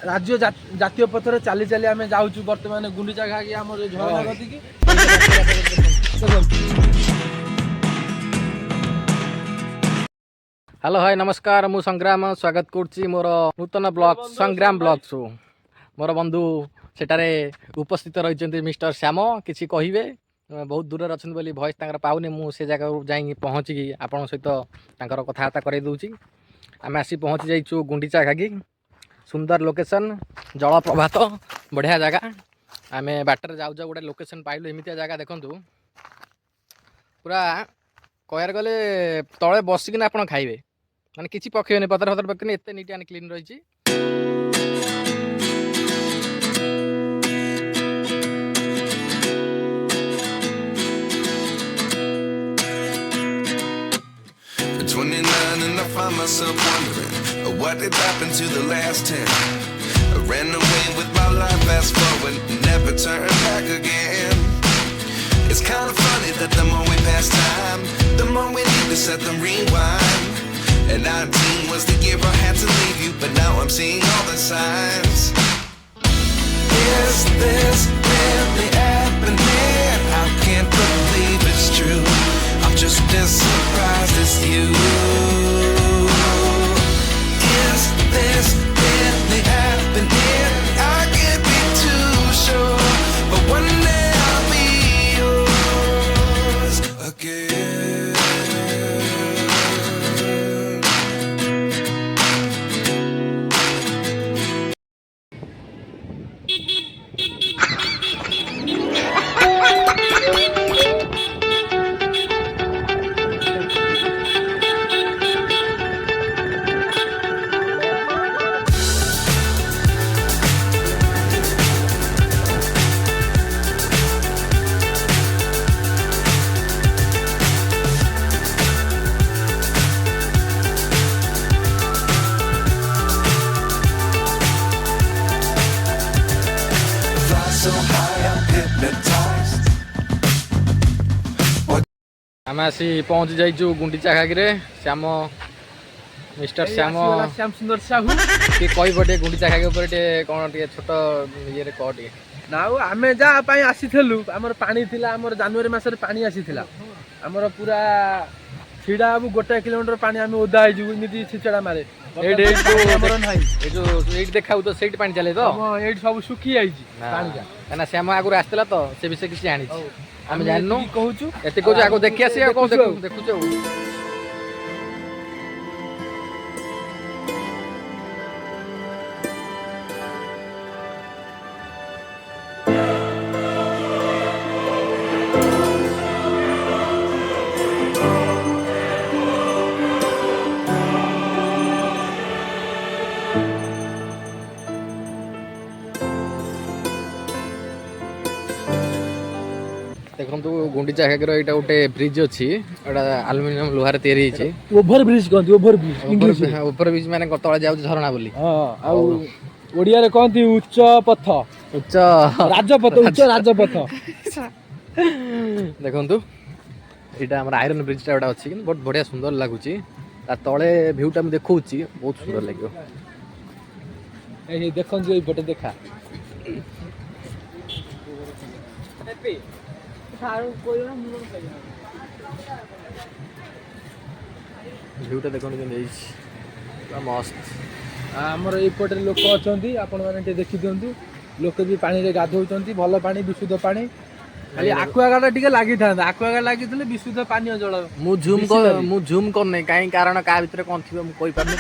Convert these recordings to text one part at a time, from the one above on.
राज्य जातीय पथर चली चली आम जाऊँ बर्तमान गुंडीचा घागी आम झरना कतिकी। हेलो हाय नमस्कार मु संग्राम स्वागत करुच्ची मोर नूतन ब्लॉग संग्राम ब्लॉग शो मोर बंधु सेठारे उपस्थित रही मिस्टर श्याम किसी कहे बहुत दूर अच्छा बोली भॉइस पाऊनी मुझे जगह जाई पहुँचिकी आपण सहित कथबार्ता कर दूची। आम आसी पहुँची जाइचु गुंडीचा घागी सुंदर लोकेशन जलप्रपात बढ़िया जगह आम बाटर जाऊ जाऊ गोटे लोकेशन पाइलु एमती जगह देखु पूरा कहर गले तले बसिकिना आप खाइबे माने किसी पकेबे पतर फतर पकेनि एत नीट एंड क्लीन रही। And I find myself wondering what did happen to the last 10. I ran away with my life, fast forward, never turn back again. It's kind of funny that the more we pass time, the more we need to set them rewind. And 19 was the year I had to leave you, but now I'm seeing all the signs. Is this really happening? I can't believe it's true. I'm just as surprised as you. Is this really happening? I can't be too sure, but one day I'll be yours again. So high, I'm hypnotized. आम आसी पहुँची जाइचु गुंडीचा घागी रे Shyam mister Shyam Shyam सुंदर साहू कि कहबटे गुंडीचा घागी ऊपर कौन छोट ये कह टे ना आम जहाँ आसीलु आमर पानी थिला आमर जनवरी मसरे पानी आसीथिला आमर पूरा छिड़ा अब 1 किलोमीटर पानी आम ओदा होमती छिचड़ा मारे देखा तो सही पानी चले तो ये सब सुखी जाना श्याम आगुरी आसला तो से विषय किसी जानी आम जानू कहूँ एत कह आगे देखी आस देखु देखो गुंडीचा घागी यहाँ गोटे ब्रिज अच्छी आलुमिनियम लुहार या ओभर ब्रिज कहते ओभर ब्रिज माने तले जाऊ झरणा बोली ओडिया रे कहती उच्च पथ उच्च राजपथ उच्च राजपथ देखु यहाँ आम आयरन ब्रिजटा गोटे अच्छी बहुत बढ़िया सुंदर लगुच तले भ्यूटा मुझे देखा बहुत सुंदर लगे देखते ये पटे देखा भ्यूटा देखो मस्त आमर एपटे लोक अच्छा आपण मैंने देखी दिंतु लोक भी पानी रे गाधौଛନ୍ତି भल पानी विशुद्ध पानी खाली आक्वागार्ड टिके लागि था आक्वागार्ड लागि थले विशुद्ध पानी जल मु झूम करने कहीं कारण का भीतर कोन थिबे मु कोइ पारने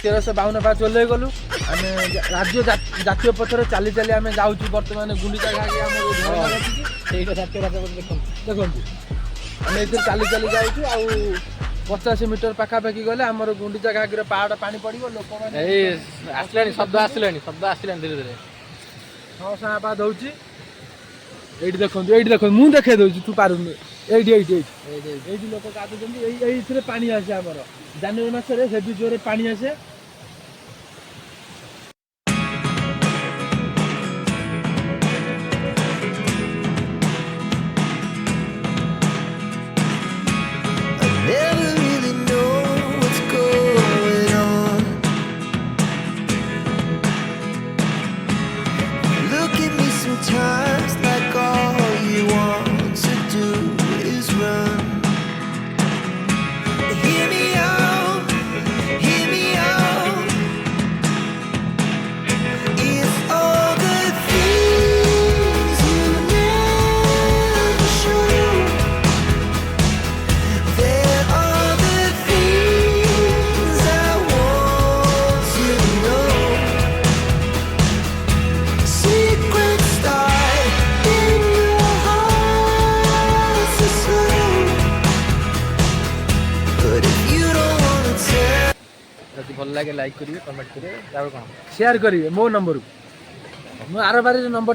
1352 पास चले गलु आमे राज्य जातीय पथर चली चली आम जाऊँ बर्तमान गुंडीचा घागी आम झरना कतिकी जातीय राजपथ देखु आम ए चली चली जाऊँ 50 मीटर पाखापाखि गले आमर गुंडीचा घागी पहाड़ पानी पड़ो लोक मैंने शब्द आसला धीरे धीरे हाँ सापाद होची देखो मुझे देखे दूँ तू पार ये लोक गाधुचे पानी आसे आमर जनवरी मसरे से जोरे पानी आसे ଲାଗେ ଲାଇକ୍ କରିବେ କମେଣ୍ଟ କରିବେ ତାପରେ କ'ଣ ସେୟାର କରିବେ ମୋ ନମ୍ବରକୁ ମୁଁ ଆର ବାରରେ ନମ୍ବର